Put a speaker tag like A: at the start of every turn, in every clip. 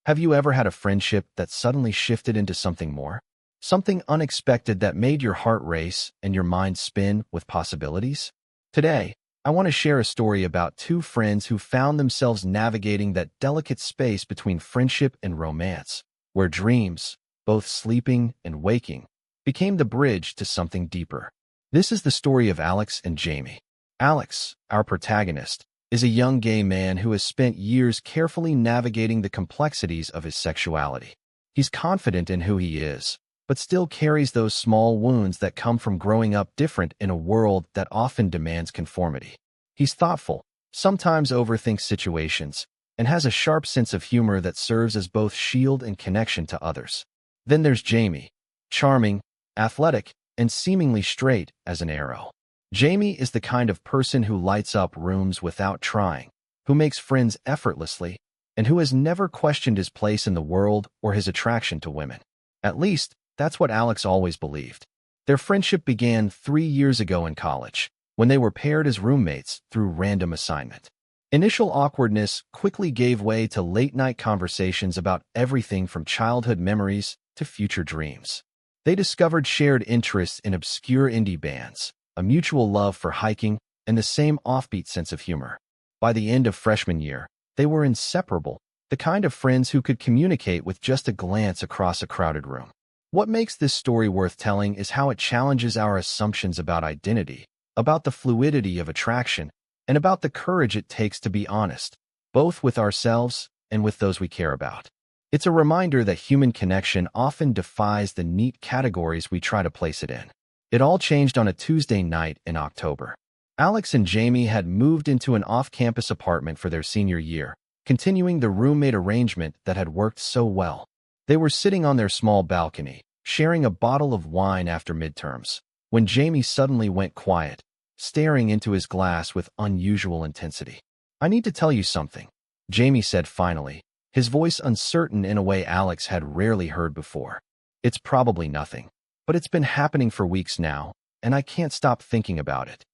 A: Have you ever had a friendship that suddenly shifted into something more? Something unexpected that made your heart race and your mind spin with possibilities? Today, I want to share a story about two friends who found themselves navigating that delicate space between friendship and romance, where dreams, both sleeping and waking, became the bridge to something deeper. This is the story of Alex and Jamie. Alex, our protagonist, is a young gay man who has spent years carefully navigating the complexities of his sexuality. He's confident in who he is, but still carries those small wounds that come from growing up different in a world that often demands conformity. He's thoughtful, sometimes overthinks situations, and has a sharp sense of humor that serves as both shield and connection to others. Then there's Jamie, charming, athletic, and seemingly straight as an arrow. Jamie is the kind of person who lights up rooms without trying, who makes friends effortlessly, and who has never questioned his place in the world or his attraction to women. At least, that's what Alex always believed. Their friendship began 3 years ago in college, when they were paired as roommates through random assignment. Initial awkwardness quickly gave way to late-night conversations about everything from childhood memories to future dreams. They discovered shared interests in obscure indie bands, a mutual love for hiking, and the same offbeat sense of humor. By the end of freshman year, they were inseparable, the kind of friends who could communicate with just a glance across a crowded room. What makes this story worth telling is how it challenges our assumptions about identity, about the fluidity of attraction, and about the courage it takes to be honest, both with ourselves and with those we care about. It's a reminder that human connection often defies the neat categories we try to place it in. It all changed on a Tuesday night in October. Alex and Jamie had moved into an off-campus apartment for their senior year, continuing the roommate arrangement that had worked so well. They were sitting on their small balcony, sharing a bottle of wine after midterms, when Jamie suddenly went quiet, staring into his glass with unusual intensity. "I need to tell you something," Jamie said finally, his voice uncertain in a way Alex had rarely heard before. "It's probably nothing, but it's been happening for weeks now, and I can't stop thinking about it."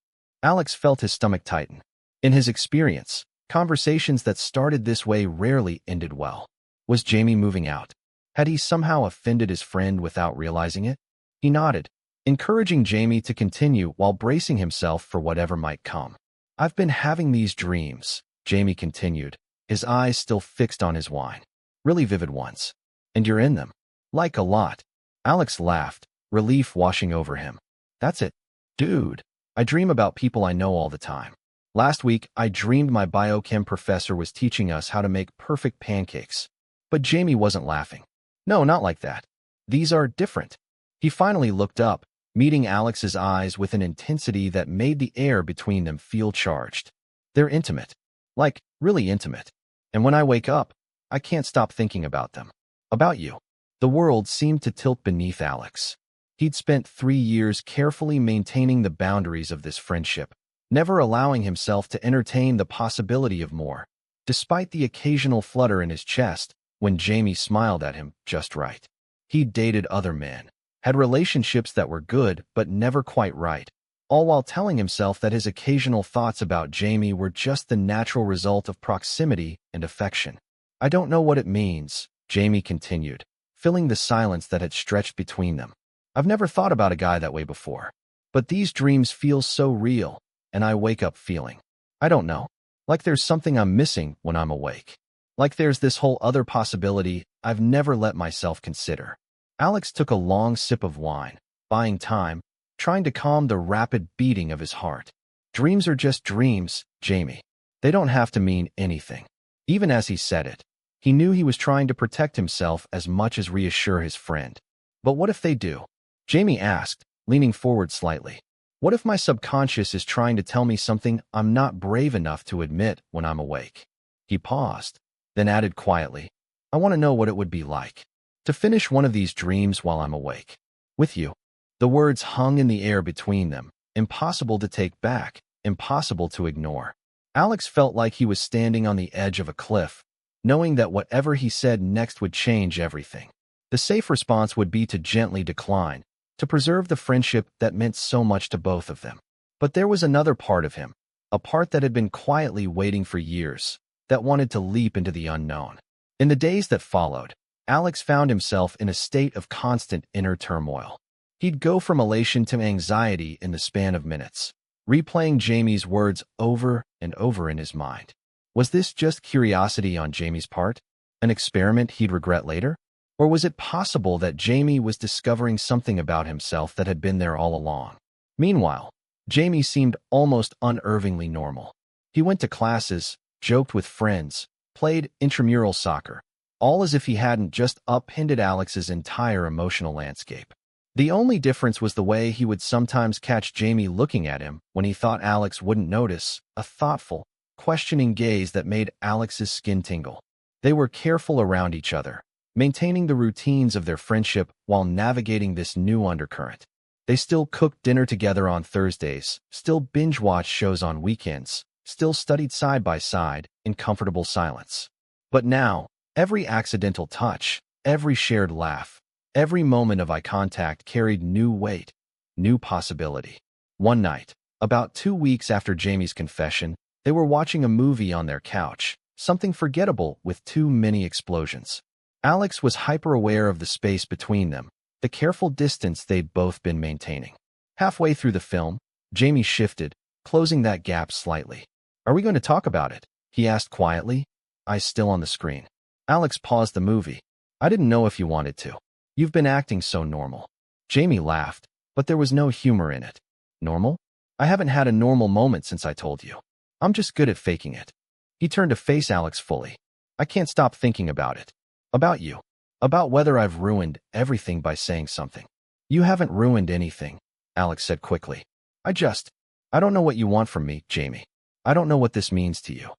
A: Alex felt his stomach tighten. In his experience, conversations that started this way rarely ended well. Was Jamie moving out? Had he somehow offended his friend without realizing it? He nodded, encouraging Jamie to continue while bracing himself for whatever might come. "I've been having these dreams," Jamie continued, his eyes still fixed on his wine. "Really vivid ones. And you're in them." "Like a lot." Alex laughed, relief washing over him. "That's it. Dude, I dream about people I know all the time. Last week, I dreamed my biochem professor was teaching us how to make perfect pancakes." But Jamie wasn't laughing. "No, not like that. These are different." He finally looked up, meeting Alex's eyes with an intensity that made the air between them feel charged. "They're intimate. Like, really intimate. And when I wake up, I can't stop thinking about them. About you." The world seemed to tilt beneath Alex. He'd spent 3 years carefully maintaining the boundaries of this friendship, never allowing himself to entertain the possibility of more, despite the occasional flutter in his chest when Jamie smiled at him just right. He'd dated other men, had relationships that were good but never quite right, all while telling himself that his occasional thoughts about Jamie were just the natural result of proximity and affection. "I don't know what it means," Jamie continued, filling the silence that had stretched between them. "I've never thought about a guy that way before. But these dreams feel so real, and I wake up feeling, I don't know, like there's something I'm missing when I'm awake. Like there's this whole other possibility I've never let myself consider." Alex took a long sip of wine, buying time, trying to calm the rapid beating of his heart. "Dreams are just dreams, Jamie. They don't have to mean anything." Even as he said it, he knew he was trying to protect himself as much as reassure his friend. "But what if they do?" Jamie asked, leaning forward slightly. "What if my subconscious is trying to tell me something I'm not brave enough to admit when I'm awake?" He paused, then added quietly, "I want to know what it would be like to finish one of these dreams while I'm awake. With you." The words hung in the air between them, impossible to take back, impossible to ignore. Alex felt like he was standing on the edge of a cliff, knowing that whatever he said next would change everything. The safe response would be to gently decline, to preserve the friendship that meant so much to both of them. But there was another part of him, a part that had been quietly waiting for years, that wanted to leap into the unknown. In the days that followed, Alex found himself in a state of constant inner turmoil. He'd go from elation to anxiety in the span of minutes, replaying Jamie's words over and over in his mind. Was this just curiosity on Jamie's part? An experiment he'd regret later? Or was it possible that Jamie was discovering something about himself that had been there all along? Meanwhile, Jamie seemed almost unnervingly normal. He went to classes, joked with friends, played intramural soccer, all as if he hadn't just upended Alex's entire emotional landscape. The only difference was the way he would sometimes catch Jamie looking at him when he thought Alex wouldn't notice, a thoughtful, questioning gaze that made Alex's skin tingle. They were careful around each other, maintaining the routines of their friendship while navigating this new undercurrent. They still cooked dinner together on Thursdays, still binge-watched shows on weekends, still studied side by side in comfortable silence. But now, every accidental touch, every shared laugh, every moment of eye contact carried new weight, new possibility. One night, about 2 weeks after Jamie's confession, they were watching a movie on their couch, something forgettable with too many explosions. Alex was hyper-aware of the space between them, the careful distance they'd both been maintaining. Halfway through the film, Jamie shifted, closing that gap slightly. "Are we going to talk about it?" he asked quietly, eyes still on the screen. Alex paused the movie. "I didn't know if you wanted to. You've been acting so normal." Jamie laughed, but there was no humor in it. "Normal? I haven't had a normal moment since I told you. I'm just good at faking it." He turned to face Alex fully. "I can't stop thinking about it. About you. About whether I've ruined everything by saying something." "You haven't ruined anything," Alex said quickly. I don't know what you want from me, Jamie. I don't know what this means to you."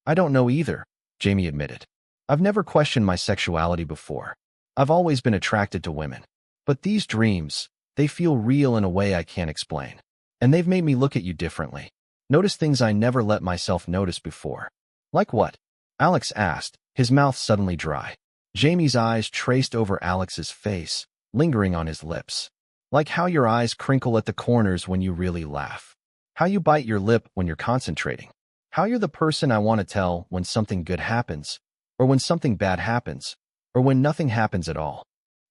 A: "I don't know either," Jamie admitted. "I've never questioned my sexuality before. I've always been attracted to women. But these dreams, they feel real in a way I can't explain. And they've made me look at you differently. Notice things I never let myself notice before." "Like what?" Alex asked, his mouth suddenly dry. Jamie's eyes traced over Alex's face, lingering on his lips. "Like how your eyes crinkle at the corners when you really laugh. How you bite your lip when you're concentrating. How you're the person I want to tell when something good happens, or when something bad happens, or when nothing happens at all."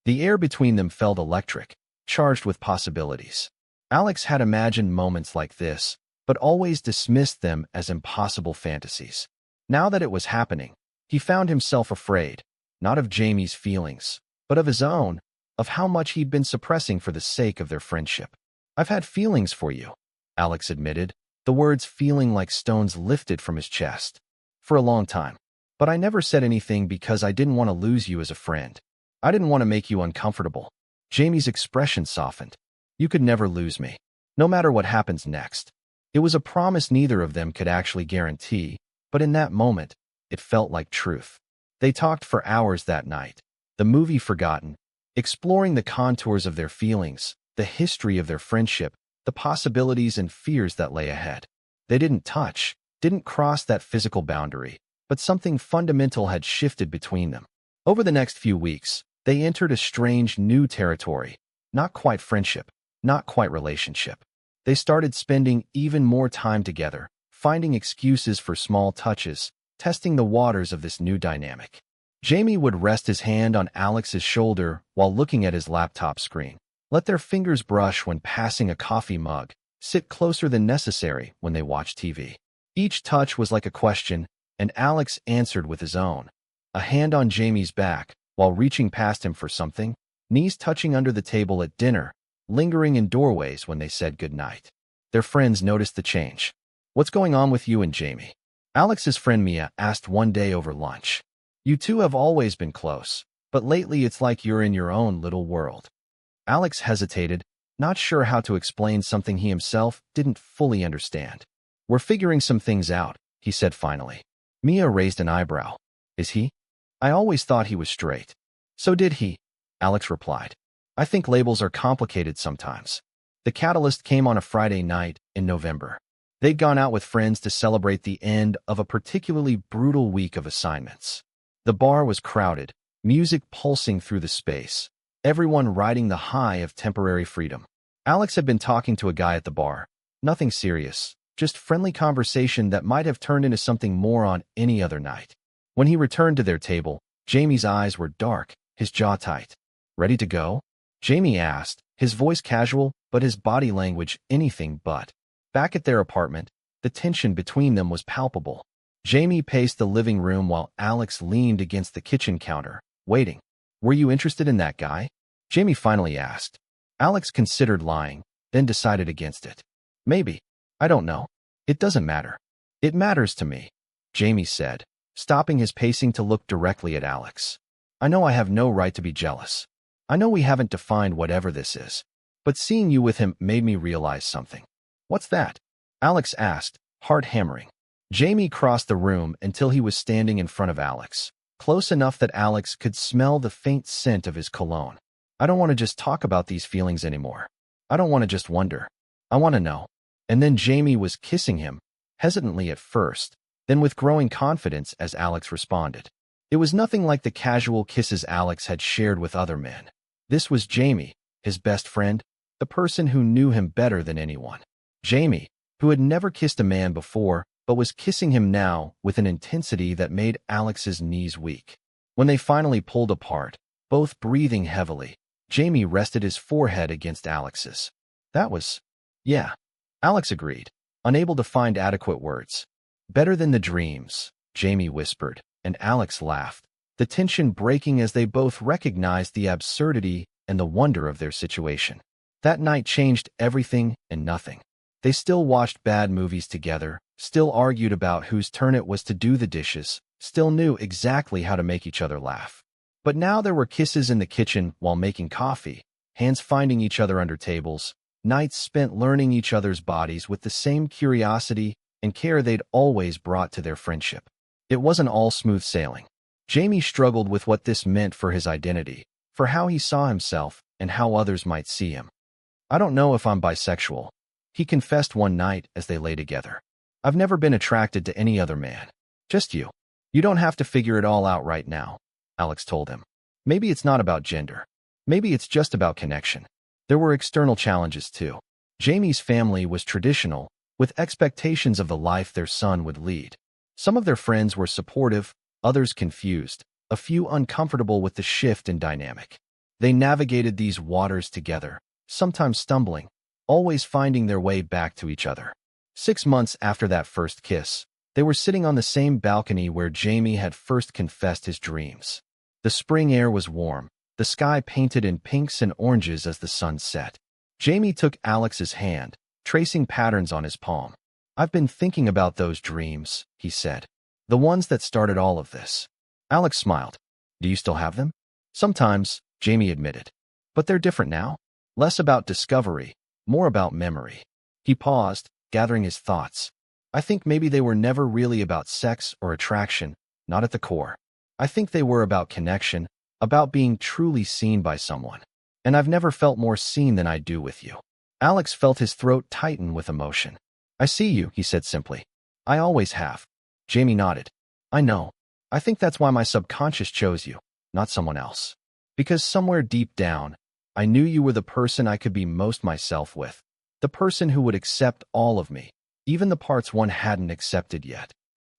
A: The air between them felt electric, charged with possibilities. Alex had imagined moments like this, but always dismissed them as impossible fantasies. Now that it was happening, he found himself afraid, not of Jamie's feelings, but of his own, of how much he'd been suppressing for the sake of their friendship. "I've had feelings for you," Alex admitted, the words feeling like stones lifted from his chest. "For a long time. But I never said anything because I didn't want to lose you as a friend. I didn't want to make you uncomfortable." Jamie's expression softened. "You could never lose me, no matter what happens next." It was a promise neither of them could actually guarantee, but in that moment, it felt like truth. They talked for hours that night, the movie forgotten, exploring the contours of their feelings, the history of their friendship, the possibilities and fears that lay ahead. They didn't touch, didn't cross that physical boundary, but something fundamental had shifted between them. Over the next few weeks, they entered a strange new territory, not quite friendship, not quite relationship. They started spending even more time together, finding excuses for small touches, testing the waters of this new dynamic. Jamie would rest his hand on Alex's shoulder while looking at his laptop screen, let their fingers brush when passing a coffee mug, sit closer than necessary when they watched TV. Each touch was like a question, and Alex answered with his own. A hand on Jamie's back, while reaching past him for something, knees touching under the table at dinner, lingering in doorways when they said goodnight. Their friends noticed the change. "What's going on with you and Jamie?" Alex's friend Mia asked one day over lunch. "You two have always been close, but lately it's like you're in your own little world." Alex hesitated, not sure how to explain something he himself didn't fully understand. "We're figuring some things out," he said finally. Mia raised an eyebrow. "Is he? I always thought he was straight." "So did he," Alex replied. "I think labels are complicated sometimes." The catalyst came on a Friday night in November. They'd gone out with friends to celebrate the end of a particularly brutal week of assignments. The bar was crowded, music pulsing through the space, everyone riding the high of temporary freedom. Alex had been talking to a guy at the bar. Nothing serious, just friendly conversation that might have turned into something more on any other night. When he returned to their table, Jamie's eyes were dark, his jaw tight. "Ready to go?" Jamie asked, his voice casual, but his body language anything but. Back at their apartment, the tension between them was palpable. Jamie paced the living room while Alex leaned against the kitchen counter, waiting. "Were you interested in that guy?" Jamie finally asked. Alex considered lying, then decided against it. "Maybe. I don't know. It doesn't matter." "It matters to me," Jamie said, stopping his pacing to look directly at Alex. "I know I have no right to be jealous. I know we haven't defined whatever this is. But seeing you with him made me realize something." "What's that?" Alex asked, heart hammering. Jamie crossed the room until he was standing in front of Alex, close enough that Alex could smell the faint scent of his cologne. "I don't want to just talk about these feelings anymore. I don't want to just wonder. I want to know." And then Jamie was kissing him, hesitantly at first, then with growing confidence as Alex responded. It was nothing like the casual kisses Alex had shared with other men. This was Jamie, his best friend, the person who knew him better than anyone. Jamie, who had never kissed a man before, but was kissing him now with an intensity that made Alex's knees weak. When they finally pulled apart, both breathing heavily, Jamie rested his forehead against Alex's. "That was... yeah," Alex agreed, unable to find adequate words. "Better than the dreams," Jamie whispered, and Alex laughed, the tension breaking as they both recognized the absurdity and the wonder of their situation. That night changed everything and nothing. They still watched bad movies together, still argued about whose turn it was to do the dishes, still knew exactly how to make each other laugh. But now there were kisses in the kitchen while making coffee, hands finding each other under tables, nights spent learning each other's bodies with the same curiosity and care they'd always brought to their friendship. It wasn't all smooth sailing. Jamie struggled with what this meant for his identity, for how he saw himself, and how others might see him. "I don't know if I'm bisexual," he confessed one night as they lay together. "I've never been attracted to any other man. Just you. You don't have to figure it all out right now," Alex told him. "Maybe it's not about gender. Maybe it's just about connection." There were external challenges too. Jamie's family was traditional, with expectations of the life their son would lead. Some of their friends were supportive, others confused, a few uncomfortable with the shift in dynamic. They navigated these waters together, sometimes stumbling, always finding their way back to each other. 6 months after that first kiss, they were sitting on the same balcony where Jamie had first confessed his dreams. The spring air was warm, the sky painted in pinks and oranges as the sun set. Jamie took Alex's hand, tracing patterns on his palm. "I've been thinking about those dreams," he said. "The ones that started all of this." Alex smiled. "Do you still have them?" "Sometimes," Jamie admitted. "But they're different now. Less about discovery, more about memory." He paused, gathering his thoughts. "I think maybe they were never really about sex or attraction, not at the core. I think they were about connection, about being truly seen by someone. And I've never felt more seen than I do with you." Alex felt his throat tighten with emotion. "I see you," he said simply. "I always have." Jamie nodded. "I know. I think that's why my subconscious chose you, not someone else. Because somewhere deep down, I knew you were the person I could be most myself with. The person who would accept all of me, even the parts one hadn't accepted yet."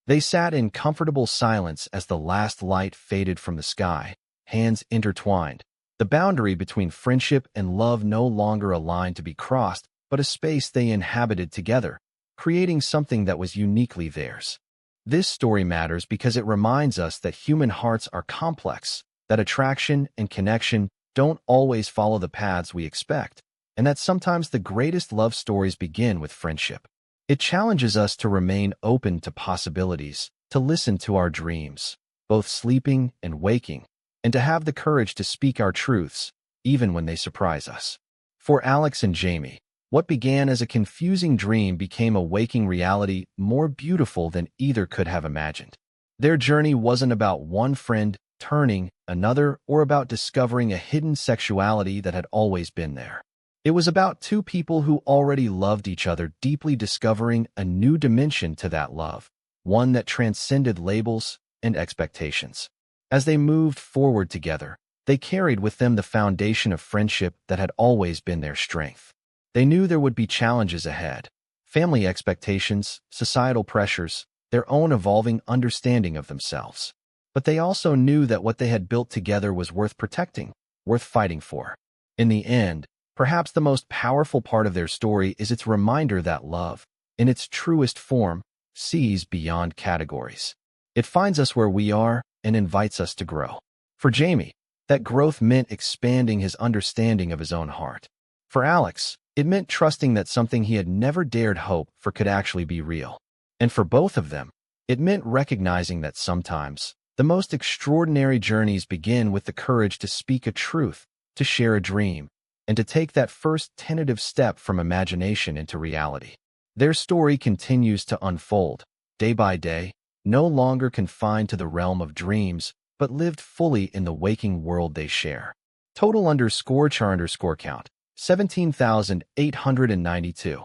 A: They sat in comfortable silence as the last light faded from the sky, hands intertwined. The boundary between friendship and love no longer a line to be crossed, but a space they inhabited together, creating something that was uniquely theirs. This story matters because it reminds us that human hearts are complex, that attraction and connection don't always follow the paths we expect, and that sometimes the greatest love stories begin with friendship. It challenges us to remain open to possibilities, to listen to our dreams, both sleeping and waking, and to have the courage to speak our truths, even when they surprise us. For Alex and Jamie, what began as a confusing dream became a waking reality more beautiful than either could have imagined. Their journey wasn't about one friend turning another or about discovering a hidden sexuality that had always been there. It was about two people who already loved each other deeply discovering a new dimension to that love, one that transcended labels and expectations. As they moved forward together, they carried with them the foundation of friendship that had always been their strength. They knew there would be challenges ahead, family expectations, societal pressures, their own evolving understanding of themselves. but they also knew that what they had built together was worth protecting, worth fighting for. In the end, perhaps the most powerful part of their story is its reminder that love, in its truest form, sees beyond categories. It finds us where we are and invites us to grow. For Jamie, that growth meant expanding his understanding of his own heart. For Alex, it meant trusting that something he had never dared hope for could actually be real. And for both of them, it meant recognizing that sometimes the most extraordinary journeys begin with the courage to speak a truth, to share a dream, and to take that first tentative step from imagination into reality. Their story continues to unfold, day by day, no longer confined to the realm of dreams, but lived fully in the waking world they share. Total _char_count, 17,892.